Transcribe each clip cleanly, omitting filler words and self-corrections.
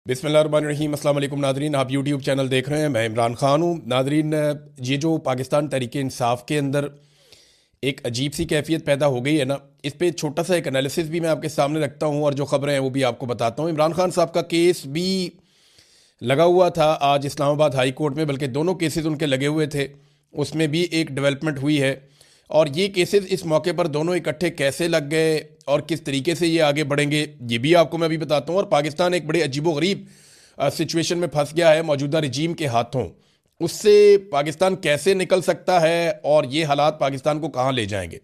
बिस्मिल्लाहिर्रहमानिर्रहीम। अस्सलाम वालेकुम नादरीन, आप यूट्यूब चैनल देख रहे हैं। मैं इमरान खान हूँ। नादरीन, ये जो पाकिस्तान तहरीक इंसाफ के अंदर एक अजीब सी कैफियत पैदा हो गई है ना, इस पर छोटा सा एक एनालिसिस भी मैं आपके सामने रखता हूँ और जो खबरें हैं वो भी आपको बताता हूँ। इमरान खान साहब का केस भी लगा हुआ था आज इस्लामाबाद हाई कोर्ट में, बल्कि दोनों केसेस उनके लगे हुए थे। उसमें भी एक डेवलपमेंट हुई है और ये केसेस इस मौके पर दोनों इकट्ठे कैसे लग गए और किस तरीके से ये आगे बढ़ेंगे ये भी आपको मैं अभी बताता हूँ। और पाकिस्तान एक बड़े अजीबोगरीब सिचुएशन में फंस गया है मौजूदा रजीम के हाथों। उससे पाकिस्तान कैसे निकल सकता है और ये हालात पाकिस्तान को कहाँ ले जाएंगे।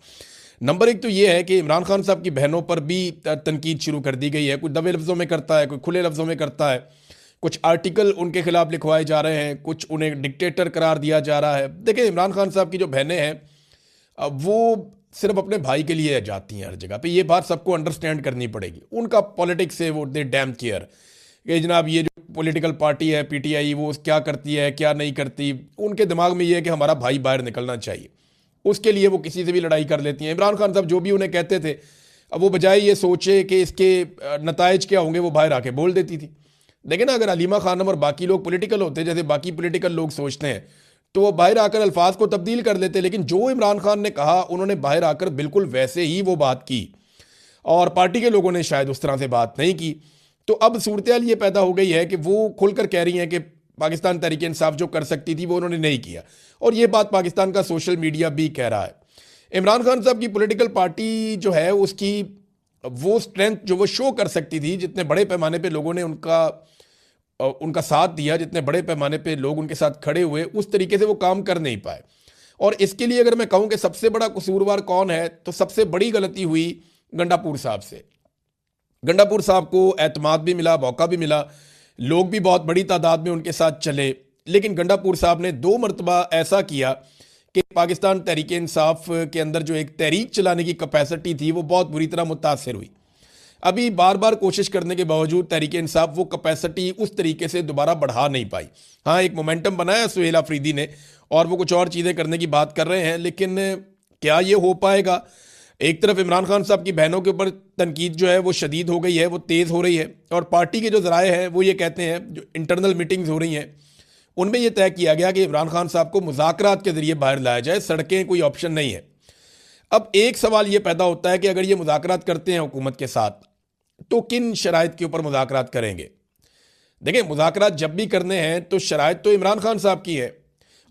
नंबर एक तो ये है कि इमरान खान साहब की बहनों पर भी तनकीद शुरू कर दी गई है। कोई दबे लफ्ज़ों में करता है, कोई खुले लफ्ज़ों में करता है। कुछ आर्टिकल उनके खिलाफ लिखवाए जा रहे हैं, कुछ उन्हें डिक्टेटर करार दिया जा रहा है। देखिए, इमरान खान साहब की जो बहनें हैं वो सिर्फ अपने भाई के लिए जाती हैं हर जगह पे। ये बात सबको अंडरस्टैंड करनी पड़ेगी। उनका पॉलिटिक्स से वो दे डैम केयर कि जनाब ये जो पॉलिटिकल पार्टी है पीटीआई वो क्या करती है क्या नहीं करती। उनके दिमाग में ये है कि हमारा भाई बाहर निकलना चाहिए, उसके लिए वो किसी से भी लड़ाई कर लेती हैं। इमरान खान साहब जो भी उन्हें कहते थे, अब वो बजाय ये सोचे कि इसके नताइज क्या होंगे, वो बाहर आके बोल देती थी। देखिए ना, अगर अलीमा खानम और बाकी लोग पॉलिटिकल होते जैसे बाकी पॉलिटिकल लोग सोचते हैं तो वो बाहर आकर अल्फाज को तब्दील कर लेते। लेकिन जो इमरान खान ने कहा उन्होंने बाहर आकर बिल्कुल वैसे ही वो बात की और पार्टी के लोगों ने शायद उस तरह से बात नहीं की। तो अब सूरत ये पैदा हो गई है कि वो खुलकर कह रही हैं कि पाकिस्तान तहरीक इंसाफ जो कर सकती थी वो उन्होंने नहीं किया। और ये बात पाकिस्तान का सोशल मीडिया भी कह रहा है। इमरान खान साहब की पॉलिटिकल पार्टी जो है उसकी वो स्ट्रेंथ जो वो शो कर सकती थी, जितने बड़े पैमाने पे लोगों ने उनका साथ दिया, जितने बड़े पैमाने पे लोग उनके साथ खड़े हुए, उस तरीके से वो काम कर नहीं पाए। और इसके लिए अगर मैं कहूं कि सबसे बड़ा कसूरवार कौन है, तो सबसे बड़ी गलती हुई गंडापुर साहब से। गंडापुर साहब को एतमाद भी मिला, मौका भी मिला, लोग भी बहुत बड़ी तादाद में उनके साथ चले। लेकिन गंडापुर साहब ने 2 मरतबा ऐसा किया कि पाकिस्तान तहरीक इंसाफ के अंदर जो एक तहरीक चलाने की कैपेसिटी थी वो बहुत बुरी तरह मुतासर हुई। अभी बार बार कोशिश करने के बावजूद तहरीक इंसाफ वो कैपेसिटी उस तरीके से दोबारा बढ़ा नहीं पाई। हाँ, एक मोमेंटम बनाया सुहेल अफरीदी ने और वो कुछ और चीज़ें करने की बात कर रहे हैं, लेकिन क्या ये हो पाएगा। एक तरफ इमरान खान साहब की बहनों के ऊपर तनकीद जो है वो शदीद हो गई है, वो तेज़ हो रही है। और पार्टी के जो ज़राए हैं वो ये कहते हैं, जो इंटरनल मीटिंग्स हो रही हैं उनमें यह तय किया गया कि इमरान खान साहब को मुज़ाकरात के ज़रिए बाहर लाया जाए, सड़कें कोई ऑप्शन नहीं है। अब एक सवाल ये पैदा होता है कि अगर ये मुज़ाकरात करते हैं हुकूमत के साथ तो किन शराइत के ऊपर मुज़ाकरात करेंगे। देखिए, मुज़ाकरात जब भी करने हैं तो शराइत तो इमरान खान साहब की है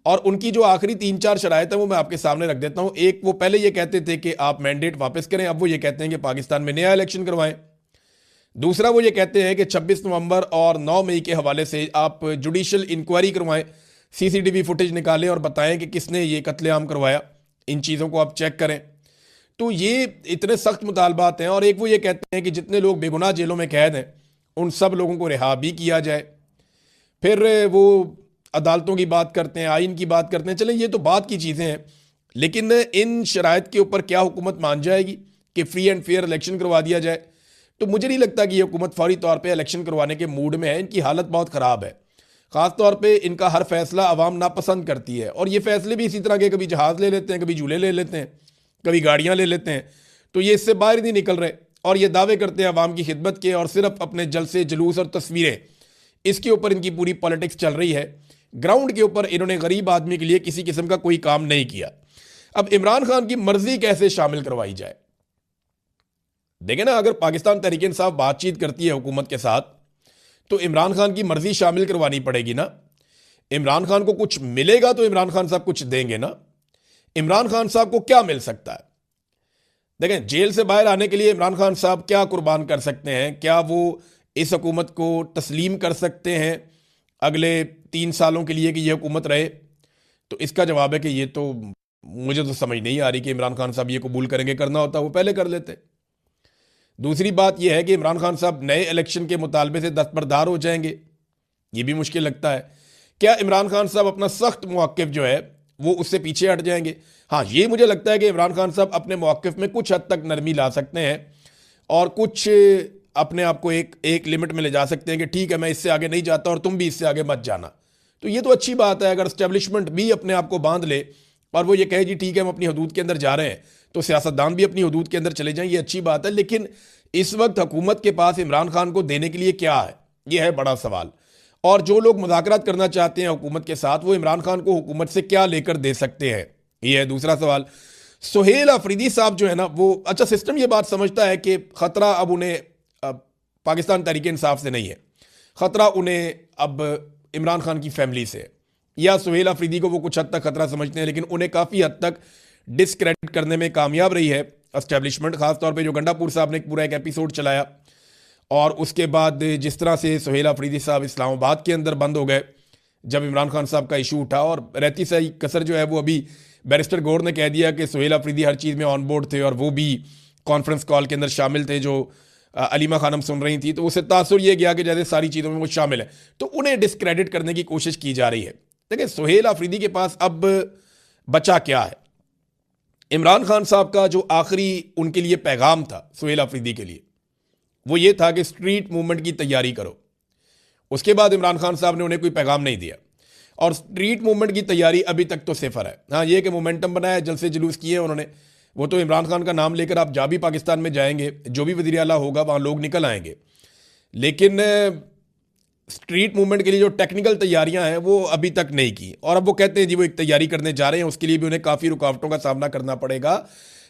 और उनकी जो आखिरी 3-4 शराइत है वो मैं आपके सामने रख देता हूँ। एक, वो पहले ये कहते थे कि आप मैंडेट वापस करें, अब वो ये कहते हैं कि पाकिस्तान में नया इलेक्शन करवाएं। दूसरा, वो ये कहते हैं कि 26 नवंबर और 9 मई के हवाले से आप जुडिशल इंक्वायरी करवाएं, सीसीटीवी फुटेज निकालें और बताएं कि किसने ये कत्लेआम करवाया। इन चीज़ों को आप चेक करें। तो ये इतने सख्त मुतालबात हैं। और एक वो ये कहते हैं कि जितने लोग बेगुनाह जेलों में कैद हैं उन सब लोगों को रिहा भी किया जाए। फिर वो अदालतों की बात करते हैं, आइन की बात करते हैं। चलें, ये तो बात की चीज़ें हैं, लेकिन इन शराइत के ऊपर क्या हुकूमत मान जाएगी कि फ्री एंड फेयर इलेक्शन करवा दिया जाए? तो मुझे नहीं लगता कि ये हुकूमत फौरी तौर पे इलेक्शन करवाने के मूड में है। इनकी हालत बहुत ख़राब है। ख़ास तौर पे इनका हर फैसला अवाम नापसंद करती है और ये फैसले भी इसी तरह के, कभी जहाज़ ले लेते हैं, कभी झूले ले लेते हैं, कभी गाड़ियाँ ले लेते हैं। तो ये इससे बाहर नहीं निकल रहे और ये दावे करते हैं अवाम की खिदमत के, और सिर्फ अपने जलसे जुलूस और तस्वीरें, इसके ऊपर इनकी पूरी पॉलिटिक्स चल रही है। ग्राउंड के ऊपर इन्होंने गरीब आदमी के लिए किसी किस्म का कोई काम नहीं किया। अब इमरान खान की मर्जी कैसे शामिल करवाई जाए? देखें ना, अगर पाकिस्तान तहरीक इंसाफ बातचीत करती है हुकूमत के साथ तो इमरान खान की मर्जी शामिल करवानी पड़ेगी ना। इमरान खान को कुछ मिलेगा तो इमरान खान साहब कुछ देंगे ना। इमरान खान साहब को क्या मिल सकता है? देखें, जेल से बाहर आने के लिए इमरान खान साहब क्या कुर्बान कर सकते हैं? क्या वो इस हुकूमत को तस्लीम कर सकते हैं अगले 3 सालों के लिए कि यह हुकूमत रहे? तो इसका जवाब है कि ये तो मुझे तो समझ नहीं आ रही कि इमरान खान साहब ये कबूल करेंगे। करना होता वो पहले कर लेते। दूसरी बात यह है कि इमरान खान साहब नए इलेक्शन के मुतालबे से दस्तबरदार हो जाएंगे, ये भी मुश्किल लगता है। क्या इमरान खान साहब अपना सख्त मौक़िफ़ जो है वो उससे पीछे हट जाएंगे? हाँ, ये मुझे लगता है कि इमरान खान साहब अपने मौक़िफ़ में कुछ हद तक नरमी ला सकते हैं और कुछ अपने आप को एक लिमिट में ले जा सकते हैं कि ठीक है, मैं इससे आगे नहीं जाता और तुम भी इससे आगे मत जाना। तो ये तो अच्छी बात है। अगर इस्टेब्लिशमेंट भी अपने आप को बांध ले और वो ये कहे जी ठीक है हम अपनी हदूद के अंदर जा रहे हैं, तो सियासतदान भी अपनी हदूद के अंदर चले जाएं, ये अच्छी बात है। लेकिन इस वक्त हुकूमत के पास इमरान खान को देने के लिए क्या है? ये है बड़ा सवाल। और जो लोग मुज़ाकरात करना चाहते हैं हुकूमत के साथ, वो इमरान खान को हुकूमत से क्या लेकर दे सकते हैं, ये है दूसरा सवाल। सुहेल अफरीदी साहब जो है ना, वो अच्छा सिस्टम ये बात समझता है कि ख़तरा अब उन्हें पाकिस्तान तहरीक इंसाफ से नहीं है, ख़तरा उन्हें अब इमरान खान की फैमिली से है। या सुहेल अफरीदी को वो कुछ हद तक खतरा समझते हैं, लेकिन उन्हें काफ़ी हद तक डिसक्रेडिट करने में कामयाब रही है एस्टेब्लिशमेंट, खासतौर पे जो गंडापुर साहब ने एक पूरा एक एपिसोड चलाया, और उसके बाद जिस तरह से सुहेल अफरीदी साहब इस्लामाबाद के अंदर बंद हो गए जब इमरान खान साहब का इशू उठा, और रहती सही कसर जो है वो अभी बैरिस्टर गौर ने कह दिया कि सुहेल अफरीदी हर चीज़ में ऑन बोर्ड थे और वो भी कॉन्फ्रेंस कॉल के अंदर शामिल थे जो अलीमा खानम सुन रही थी, तो उसे तासुर ये गया कि जैसे सारी चीज़ों में वो शामिल है, तो उन्हें डिसक्रेडिट करने की कोशिश की जा रही है। देखिए सुहेल अफरीदी के पास अब बचा क्या है। इमरान खान साहब का जो आखिरी उनके लिए पैगाम था सुहेल अफरीदी के लिए, वो ये था कि स्ट्रीट मूवमेंट की तैयारी करो। उसके बाद इमरान खान साहब ने उन्हें कोई पैगाम नहीं दिया, और स्ट्रीट मूवमेंट की तैयारी अभी तक तो सिफर है। हाँ, ये कि मोमेंटम बनाया, जलसे जुलूस किए उन्होंने, वो तो इमरान खान का नाम लेकर आप जहाँ भी पाकिस्तान में जाएंगे, जो भी वज़ीर आला होगा वहाँ लोग निकल आएंगे, लेकिन स्ट्रीट मूवमेंट के लिए जो टेक्निकल तैयारियां हैं वो अभी तक नहीं की। और अब वो कहते हैं जी वो एक तैयारी करने जा रहे हैं, उसके लिए भी उन्हें काफ़ी रुकावटों का सामना करना पड़ेगा।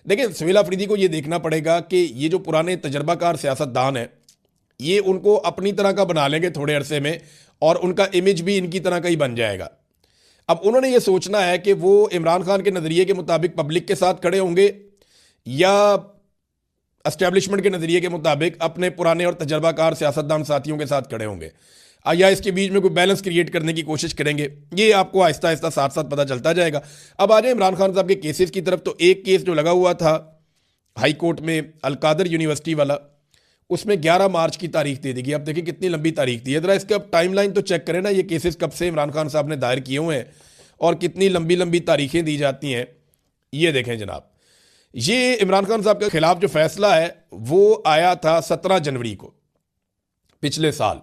देखिए सुहेल अफरीदी को ये देखना पड़ेगा कि ये जो पुराने तजर्बाकार सियासतदान हैं, ये उनको अपनी तरह का बना लेंगे थोड़े अरसे में, और उनका इमेज भी इनकी तरह का ही बन जाएगा। अब उन्होंने ये सोचना है कि वो इमरान खान के नज़रिए के मुताबिक पब्लिक के साथ खड़े होंगे या एस्टेब्लिशमेंट के नज़रिए के मुताबिक अपने पुराने और तजर्बाकार सियासतदान साथियों के साथ खड़े होंगे, या इसके बीच में कोई बैलेंस क्रिएट करने की कोशिश करेंगे। ये आपको आहिस्ता आहिस्ता साथ साथ पता चलता जाएगा। अब आ जाए इमरान खान साहब के केसेस की तरफ, तो एक केस जो लगा हुआ था हाई कोर्ट में अलकादर यूनिवर्सिटी वाला, उसमें 11 मार्च की तारीख दे दी गई। अब देखिए कितनी लंबी तारीख दी है, जरा इसका टाइमलाइन तो चेक करें ना, ये केसेस कब से इमरान खान साहब ने दायर किए हुए हैं और कितनी लंबी लंबी तारीखें दी जाती हैं। ये देखें जनाब, ये इमरान खान साहब के खिलाफ जो फैसला है वो आया था 17 जनवरी को पिछले साल,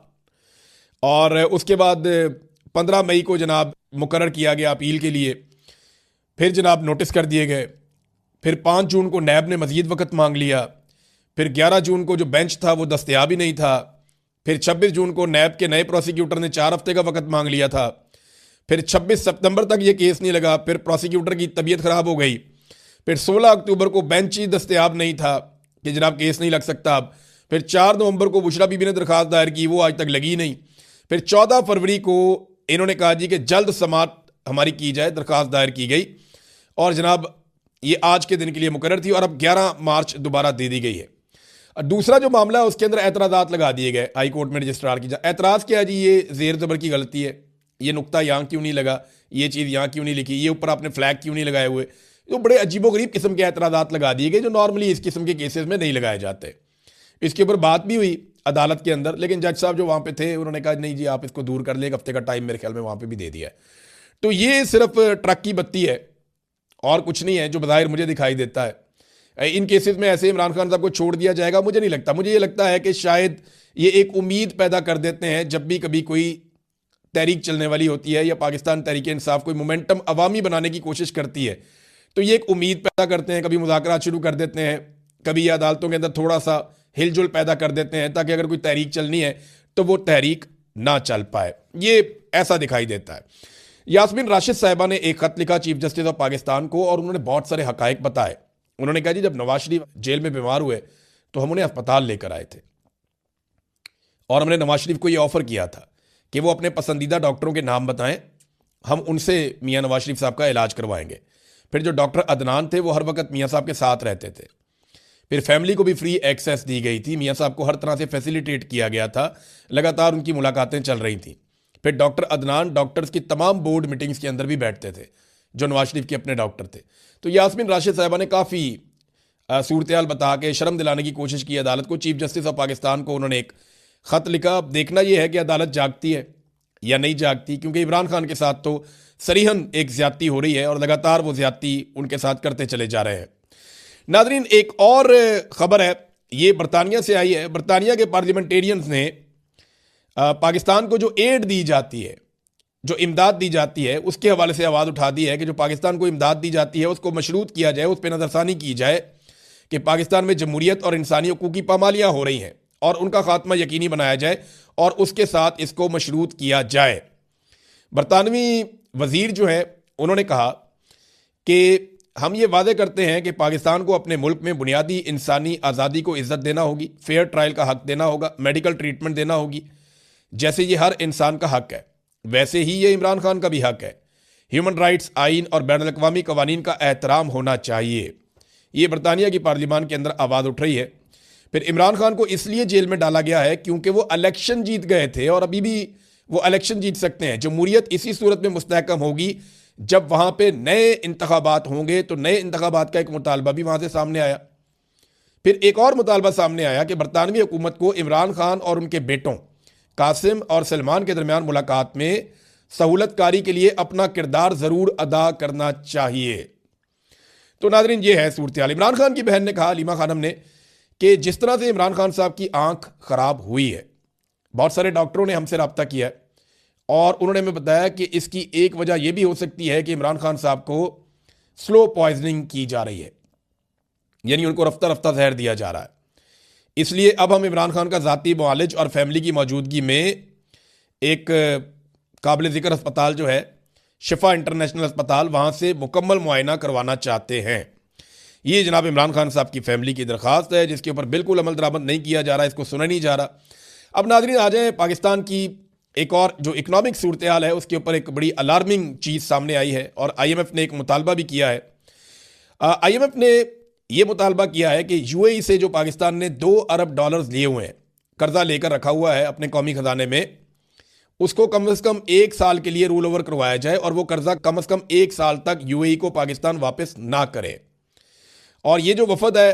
और उसके बाद 15 मई को जनाब मुकर्रर किया गया अपील के लिए, फिर जनाब नोटिस कर दिए गए, फिर 5 जून को नैब ने मज़ीद वक़्त मांग लिया, फिर 11 जून को जो बेंच था वो दस्तयाब ही नहीं था, फिर 26 जून को नैब के नए प्रोसिक्यूटर ने 4 हफ्ते का वक़्त मांग लिया था, फिर 26 सितंबर तक ये केस नहीं लगा, फिर प्रोसिक्यूटर की तबीयत ख़राब हो गई, फिर 16 अक्टूबर को बेंच ही दस्तयाब नहीं था कि जनाब केस नहीं लग सकता अब, फिर 4 नवंबर को बुशरा बीबी ने दरख्वास्त दायर की, वो आज तक लगी नहीं, फिर 14 फरवरी को इन्होंने कहा जी कि जल्द समात हमारी की जाए, दरख्वास्त दायर की गई, और जनाब ये आज के दिन के लिए मुकर्रर थी, और अब 11 मार्च दोबारा दे दी गई है। और दूसरा जो मामला है उसके अंदर एतराज़ात लगा दिए गए हाई कोर्ट में रजिस्ट्रार की। एतराज़ क्या है जी, ये ज़ेर ज़बर की गलती है, ये नुक्ता यहाँ क्यों नहीं लगा, ये चीज़ यहाँ क्यों नहीं लिखी, ये ऊपर आपने फ्लैग क्यों नहीं लगाए हुए, तो बड़े अजीबोगरीब किस्म के एतराज़ात लगा दिए गए जो नॉर्मली इस किस्म के केसेस में नहीं लगाए जाते। इसके ऊपर बात भी हुई अदालत के अंदर, लेकिन जज साहब जो वहाँ पे थे उन्होंने कहा नहीं जी आप इसको दूर कर ले, एक हफ्ते का टाइम मेरे ख्याल में वहाँ पे भी दे दिया है। तो ये सिर्फ ट्रक की बत्ती है और कुछ नहीं है जो बज़ाहिर मुझे दिखाई देता है। इन केसेस में ऐसे इमरान खान साहब को छोड़ दिया जाएगा, मुझे नहीं लगता। मुझे ये लगता है कि शायद ये एक उम्मीद पैदा कर देते हैं जब भी कभी कोई तहरीक चलने वाली होती है या पाकिस्तान तहरीक इंसाफ कोई मोमेंटम अवामी बनाने की कोशिश करती है, तो ये एक उम्मीद पैदा करते हैं, कभी मुज़ाकरात शुरू कर देते हैं, कभी ये अदालतों के अंदर थोड़ा सा हिलजुल पैदा कर देते हैं ताकि अगर कोई तहरीक चलनी है तो वो तहरीक ना चल पाए। ये ऐसा दिखाई देता है। यास्मीन राशिद साहिबा ने एक खत लिखा चीफ जस्टिस ऑफ पाकिस्तान को, और उन्होंने बहुत सारे हकायक बताए। उन्होंने कहा जी जब नवाज शरीफ जेल में बीमार हुए तो हम उन्हें अस्पताल लेकर आए थे, और हमने नवाज शरीफ को यह ऑफर किया था कि वो अपने पसंदीदा डॉक्टरों के नाम बताएं, हम उनसे मियाँ नवाज शरीफ साहब का इलाज करवाएंगे। फिर जो डॉक्टर अदनान थे वो हर वक्त मियाँ साहब के साथ रहते थे। फिर फैमिली को भी फ्री एक्सेस दी गई थी, मियाँ साहब को हर तरह से फैसिलिटेट किया गया था, लगातार उनकी मुलाकातें चल रही थी। फिर डॉक्टर अदनान डॉक्टर्स की तमाम बोर्ड मीटिंग्स के अंदर भी बैठते थे जो नवाज शरीफ के अपने डॉक्टर थे। तो यास्मीन राशिद साहिबा ने काफ़ी सूरत हाल बता के शर्म दिलाने की कोशिश की अदालत को। चीफ जस्टिस ऑफ पाकिस्तान को उन्होंने एक ख़त लिखा। अब देखना यह है कि अदालत जागती है या नहीं जागती, क्योंकि इमरान खान के साथ तो सरीहन एक ज़्यादती हो रही है और लगातार वो ज़्यादती उनके साथ करते चले जा रहे हैं। नाज़रीन, एक और ख़बर है, ये बरतानिया से आई है। बरतानिया के पार्लियामेंटेरियंस ने पाकिस्तान को जो एड दी जाती है, जो इमदाद दी जाती है, उसके हवाले से आवाज़ उठा दी है कि जो पाकिस्तान को इमदाद दी जाती है उसको मशरूत किया जाए, उस पर नज़रसानी की जाए कि पाकिस्तान में जमहूरियत और इंसानी हकूक़ की पामालियाँ हो रही हैं और उनका खात्मा यकीनी बनाया जाए और उसके साथ इसको मशरूत किया जाए। बरतानवी वजीर जो है उन्होंने कहा कि हम ये वादे करते हैं कि पाकिस्तान को अपने मुल्क में बुनियादी इंसानी आज़ादी को इज्जत देना होगी, फेयर ट्रायल का हक देना होगा, मेडिकल ट्रीटमेंट देना होगी, जैसे ये हर इंसान का हक है वैसे ही ये इमरान खान का भी हक है। ह्यूमन राइट्स आइन और बैन अल-अक़वामी कवानीन का एहतराम होना चाहिए। ये बरतानिया की पार्लियामान के अंदर आवाज़ उठ रही है। फिर इमरान खान को इसलिए जेल में डाला गया है क्योंकि वो इलेक्शन जीत गए थे और अभी भी वो इलेक्शन जीत सकते हैं। जमहूरियत इसी सूरत में मुस्तहकम होगी जब वहाँ पे नए इंतखाबात होंगे। तो नए इंतखाबात का एक मुतालबा भी वहाँ से सामने आया। फिर एक और मुतालबा सामने आया कि बरतानवी हुकूमत को इमरान खान और उनके बेटों कासिम और सलमान के दरमियान मुलाकात में सहूलतकारी के लिए अपना किरदार ज़रूर अदा करना चाहिए। तो नाज़रीन, ये है सूरत हाल। इमरान खान की बहन ने कहा, लीमा खानम ने, कि जिस तरह से इमरान खान साहब की आंख ख़राब हुई है, बहुत सारे डॉक्टरों ने हमसे रब्ता किया है और उन्होंने हमें बताया कि इसकी एक वजह यह भी हो सकती है कि इमरान खान साहब को स्लो पॉइजनिंग की जा रही है, यानी उनको रफ्ता रफ्ता जहर दिया जा रहा है। इसलिए अब हम इमरान खान का ज़ाती मुआलिज और फैमिली की मौजूदगी में एक काबिल ज़िक्र अस्पताल जो है शिफा इंटरनेशनल अस्पताल, वहाँ से मुकम्मल मुआयना करवाना चाहते हैं। ये जनाब इमरान खान साहब की फैमिली की दरख्वास्त है जिसके ऊपर बिल्कुल अमल दरामद नहीं किया जा रहा, इसको सुना नहीं जा रहा। अब नाज़रीन आ जाए पाकिस्तान की एक और जो इकनॉमिक सूरत हाल है उसके ऊपर एक बड़ी अलार्मिंग चीज़ सामने आई है और IMF ने एक मुतालबा भी किया है। IMF ने यह मुतालबा किया है कि UAE से जो पाकिस्तान ने $2 अरब लिए हुए हैं, कर्जा लेकर रखा हुआ है अपने कौमी खजाने में, उसको कम से कम 1 साल के लिए रोल ओवर करवाया जाए और वो कर्जा कम से कम 1 साल तक UAE को पाकिस्तान वापस ना करे। और ये जो वफद है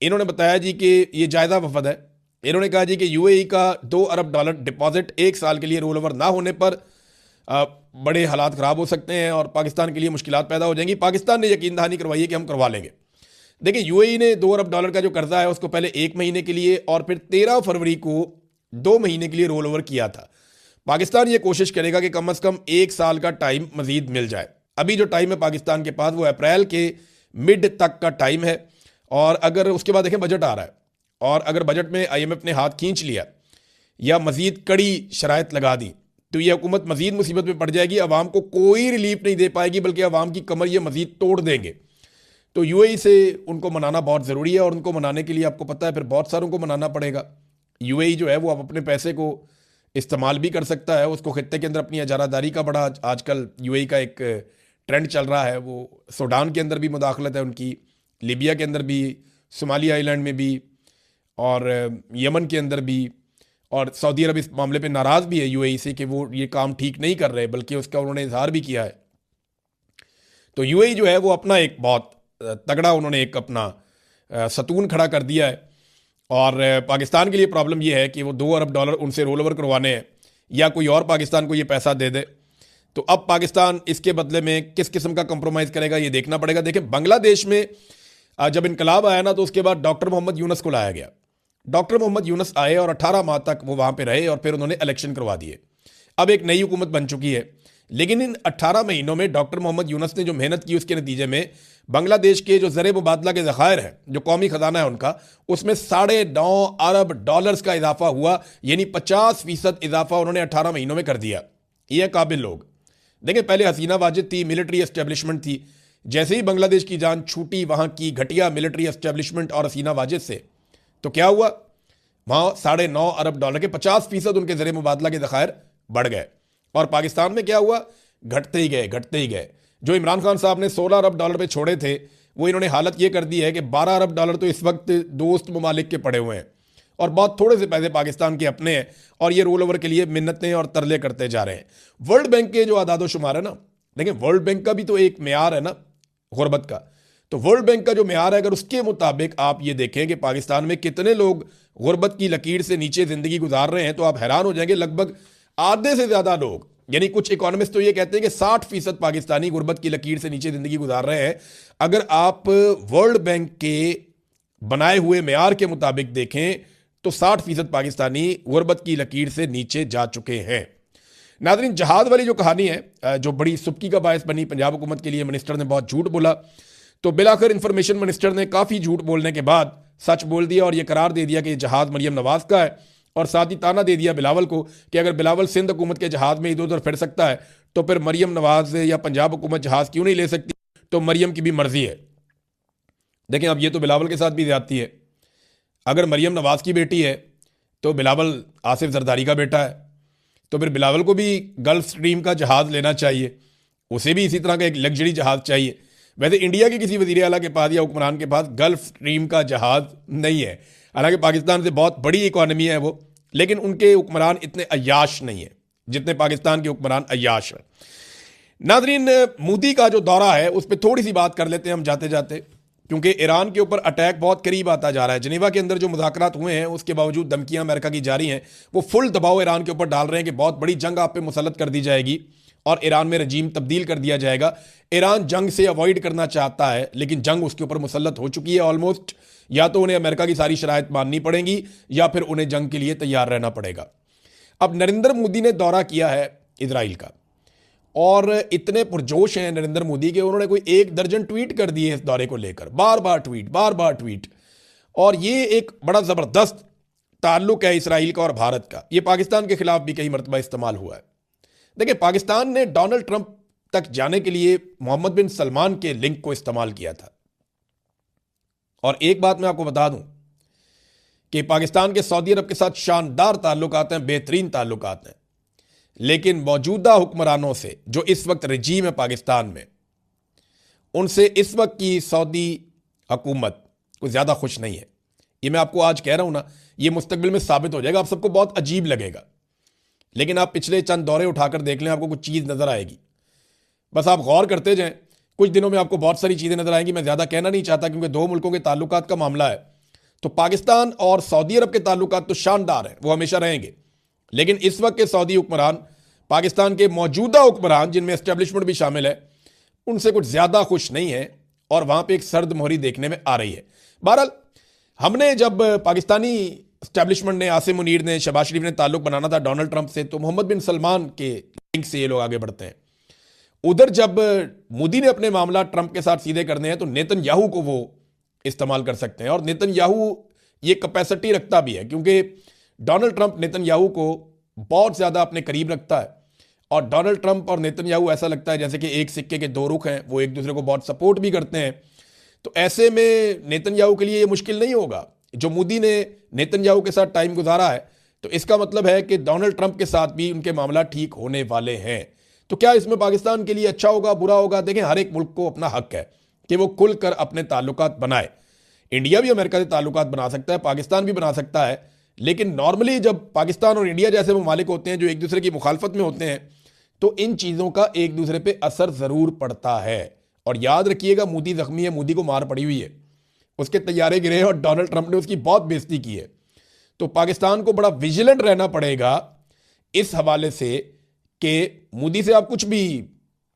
इन्होंने बताया जी कि ये जायज़ा वफद है। इन्होंने कहा जी कि UAE का $2 अरब डिपॉजिट 1 साल के लिए रोल ओवर ना होने पर बड़े हालात ख़राब हो सकते हैं और पाकिस्तान के लिए मुश्किलात पैदा हो जाएंगी। पाकिस्तान ने यकीन दहानी करवाई है कि हम करवा लेंगे। देखिए, UAE ने $2 अरब का जो कर्जा है उसको पहले 1 महीने के लिए और फिर 13 फरवरी को 2 महीने के लिए रोल ओवर किया था। पाकिस्तान ये कोशिश करेगा कि कम से कम 1 साल का टाइम मजीद मिल जाए। अभी जो टाइम है पाकिस्तान के पास वो अप्रैल के मिड तक का टाइम है और अगर उसके बाद देखें बजट आ रहा है और अगर बजट में IMF ने हाथ खींच लिया या मजीद कड़ी शराइत लगा दी तो ये हुकूमत मजीद मुसीबत में पड़ जाएगी। अवाम को कोई रिलीफ नहीं दे पाएगी बल्कि अवाम की कमर ये मजीद तोड़ देंगे। तो UAE से उनको मनाना बहुत ज़रूरी है और उनको मनाने के लिए आपको पता है फिर बहुत सारों को मनाना पड़ेगा। UAE जो है वो अपने पैसे को इस्तेमाल भी कर सकता है, उसको खित्ते के अंदर अपनी इजारादारी का बड़ा आजकल UAE का एक ट्रेंड चल रहा है। वो सूडान के अंदर भी मुदाखलत है उनकी, लीबिया के अंदर भी, सोमाली आइलैंड में भी और यमन के अंदर भी, और सऊदी अरब इस मामले पे नाराज़ भी है UAE से कि वो ये काम ठीक नहीं कर रहे, बल्कि उसका उन्होंने इजहार भी किया है। तो UAE जो है वो अपना एक बहुत तगड़ा उन्होंने एक अपना सतून खड़ा कर दिया है और पाकिस्तान के लिए प्रॉब्लम ये है कि वो $2 अरब उनसे रोल ओवर करवाने हैं या कोई और पाकिस्तान को ये पैसा दे दे। तो अब पाकिस्तान इसके बदले में किस किस्म का कंप्रोमाइज़ करेगा ये देखना पड़ेगा। देखिए, बांग्लादेश में जब इनकलाब आया ना तो उसके बाद डॉक्टर मोहम्मद यूनुस को लाया गया। डॉक्टर मोहम्मद यूनुस आए और 18 माह तक वो वहाँ पे रहे और फिर उन्होंने इलेक्शन करवा दिए। अब एक नई हुकूमत बन चुकी है, लेकिन इन 18 महीनों में डॉक्टर मोहम्मद यूनुस ने जो मेहनत की उसके नतीजे में बांग्लादेश के जो ज़र मुबादला के ज़खायर हैं, जो कौमी ख़जाना है उनका, उसमें $9.5 अरब का इजाफा हुआ, यानी 50% इजाफा उन्होंने 18 महीनों में कर दिया। ये काबिल लोग। देखिए, पहले हसीना वाजिद थी, मिलिट्री एस्टेब्लिशमेंट थी। जैसे ही बांग्लादेश की जान छूटी वहाँ की घटिया मिलिट्री एस्टेब्लिशमेंट और हसीना वाजिद से, तो क्या हुआ, वहाँ $9.5 अरब के 50% उनके ज़र मुबादला के ज़खायर बढ़ गए। और पाकिस्तान में क्या हुआ, घटते ही गए घटते ही गए। जो इमरान खान साहब ने $16 अरब पे छोड़े थे वो इन्होंने हालत ये कर दी है कि $12 अरब तो इस वक्त दोस्त ममालिक के पड़े हुए हैं और बहुत थोड़े से पैसे पाकिस्तान के अपने हैं और ये रोल ओवर के लिए मिन्नतें और तरले करते जा रहे हैं। वर्ल्ड बैंक के जो आदादो शुमार है ना, देखिए वर्ल्ड बैंक का भी तो एक मेयार है ना गुरबत का। तो वर्ल्ड बैंक का जो मेयार है, अगर उसके मुताबिक आप ये देखें कि पाकिस्तान में कितने लोग गुरबत की लकीर से नीचे ज़िंदगी गुजार रहे हैं, तो आप हैरान हो जाएंगे। लगभग आधे से ज़्यादा लोग, यानी कुछ इकोनॉमिस्ट तो ये कहते हैं कि 60% पाकिस्तानी गुरबत की लकीर से नीचे ज़िंदगी गुजार रहे हैं। अगर आप वर्ल्ड बैंक के बनाए हुए मेयार के मुताबिक देखें तो 60% पाकिस्तानी गुरबत की लकीर से नीचे जा चुके हैं। नाज़रीन, जहाज़ वाली जो कहानी है, जो बड़ी सुबकी का बायस बनी, पंजाब हुकूमत के लिए मिनिस्टर ने बहुत झूठ बोला, तो बिलाखिर इंफॉर्मेशन मिनिस्टर ने काफ़ी झूठ बोलने के बाद सच बोल दिया और यह करार दे दिया कि जहाज़ मरियम नवाज का है, और साथ ही ताना दे दिया बिलावल को कि अगर बिलावल सिंध हुकूमत के जहाज़ में इधर उधर फिर सकता है तो फिर मरियम नवाज या पंजाब हुकूमत जहाज़ क्यों नहीं ले सकती, तो मरियम की भी मर्जी है। देखें, अब ये तो बिलावल के साथ भी ज्यादती है। अगर मरियम नवाज की बेटी है तो बिलावल आसिफ जरदारी का बेटा है, तो फिर बिलावल को भी गल्फ स्ट्रीम का जहाज़ लेना चाहिए, उसे भी इसी तरह का एक लग्जरी जहाज़ चाहिए। वैसे इंडिया के किसी वज़ीर आला के पास या हुक्मरान के पास गल्फ स्ट्रीम का जहाज़ नहीं है, हालांकि पाकिस्तान से बहुत बड़ी इकॉनमी है वो, लेकिन उनके हुक्मरान इतने अय्याश नहीं है जितने पाकिस्तान के हुक्मरान अय्याश हैं। नाज़रीन, मोदी का जो दौरा है उस पर थोड़ी सी बात कर लेते हैं हम जाते जाते, क्योंकि ईरान के ऊपर अटैक बहुत करीब आता जा रहा है। जिनेवा के अंदर जो मुज़ाकरात हुए हैं उसके बावजूद धमकियां अमेरिका की जारी हैं, वो फुल दबाव ईरान के ऊपर डाल रहे हैं कि बहुत बड़ी जंग आप पे मुसल्लत कर दी जाएगी और ईरान में रजीम तब्दील कर दिया जाएगा। ईरान जंग से अवॉइड करना चाहता है, लेकिन जंग उसके ऊपर मुसल्लत हो चुकी है ऑलमोस्ट। या तो उन्हें अमेरिका की सारी शराइत माननी पड़ेंगी या फिर उन्हें जंग के लिए तैयार रहना पड़ेगा। अब नरेंद्र मोदी ने दौरा किया है इजराइल का, और इतने पुरजोश हैं नरेंद्र मोदी के, उन्होंने कोई 1 दर्जन ट्वीट कर दिए इस दौरे को लेकर, बार बार ट्वीट। और ये एक बड़ा ज़बरदस्त ताल्लुक है इसराइल का और भारत का, ये पाकिस्तान के खिलाफ भी कई मरतबा इस्तेमाल हुआ है। देखिए, पाकिस्तान ने डोनाल्ड ट्रंप तक जाने के लिए मोहम्मद बिन सलमान के लिंक को इस्तेमाल किया था। और एक बात मैं आपको बता दूं कि पाकिस्तान के सऊदी अरब के साथ शानदार ताल्लुकात हैं, बेहतरीन ताल्लुकात हैं, लेकिन मौजूदा हुक्मरानों से जो इस वक्त रजीम है पाकिस्तान में, उनसे इस वक्त की सऊदी हुकूमत कुछ ज़्यादा खुश नहीं है। ये मैं आपको आज कह रहा हूं ना, ये मुस्तकबिल में साबित हो जाएगा। आप सबको बहुत अजीब लगेगा, लेकिन आप पिछले चंद दौरे उठाकर देख लें, आपको कुछ चीज़ नज़र आएगी। बस आप गौर करते जाएं, कुछ दिनों में आपको बहुत सारी चीज़ें नज़र आएंगी। मैं ज़्यादा कहना नहीं चाहता क्योंकि दो मुल्कों के ताल्लुकात का मामला है। तो पाकिस्तान और सऊदी अरब के ताल्लुकात तो शानदार हैं, वो हमेशा रहेंगे, लेकिन इस वक्त के सऊदी हुक्मरान, पाकिस्तान के मौजूदा हुक्मरान जिनमें एस्टेब्लिशमेंट भी शामिल है, उनसे कुछ ज़्यादा खुश नहीं है और वहाँ पे एक सर्द मोहरी देखने में आ रही है। बहरहाल, हमने जब पाकिस्तानी एस्टेब्लिशमेंट ने, आसिम मुनीर ने, शहबाज शरीफ ने ताल्लुक बनाना था डोनाल्ड ट्रंप से, तो मोहम्मद बिन सलमान के लिंक से ये लोग आगे बढ़ते हैं। उधर जब मोदी ने अपने मामला ट्रंप के साथ सीधे करने हैं तो नेतन्याहू को वो इस्तेमाल कर सकते हैं, और नेतन्याहू ये कैपेसिटी रखता भी है क्योंकि डोनाल्ड ट्रंप नेतन्याहू को बहुत ज़्यादा अपने करीब रखता है, और डोनाल्ड ट्रंप और नेतन्याहू ऐसा लगता है जैसे कि एक सिक्के के दो रुख हैं, वो एक दूसरे को बहुत सपोर्ट भी करते हैं। तो ऐसे में नेतन्याहू के लिए ये मुश्किल नहीं होगा। जो मोदी ने नेतन्याहू के साथ टाइम गुजारा है, तो इसका मतलब है कि डोनाल्ड ट्रंप के साथ भी उनके मामला ठीक होने वाले हैं। तो क्या इसमें पाकिस्तान के लिए अच्छा होगा, बुरा होगा? देखें, हर एक मुल्क को अपना हक है कि वो खुलकर अपने ताल्लुकात बनाए। इंडिया भी अमेरिका से ताल्लुकात बना सकता है, पाकिस्तान भी बना सकता है, लेकिन नॉर्मली जब पाकिस्तान और इंडिया जैसे ममालिक होते हैं जो एक दूसरे की मुखालफत में होते हैं, तो इन चीज़ों का एक दूसरे पे असर ज़रूर पड़ता है। और याद रखिएगा, मोदी जख्मी है, मोदी को मार पड़ी हुई है, उसके तैयारे गिरे और डोनाल्ड ट्रंप ने उसकी बहुत बेइज्जती की है। तो पाकिस्तान को बड़ा विजिलेंट रहना पड़ेगा इस हवाले से कि मोदी से आप कुछ भी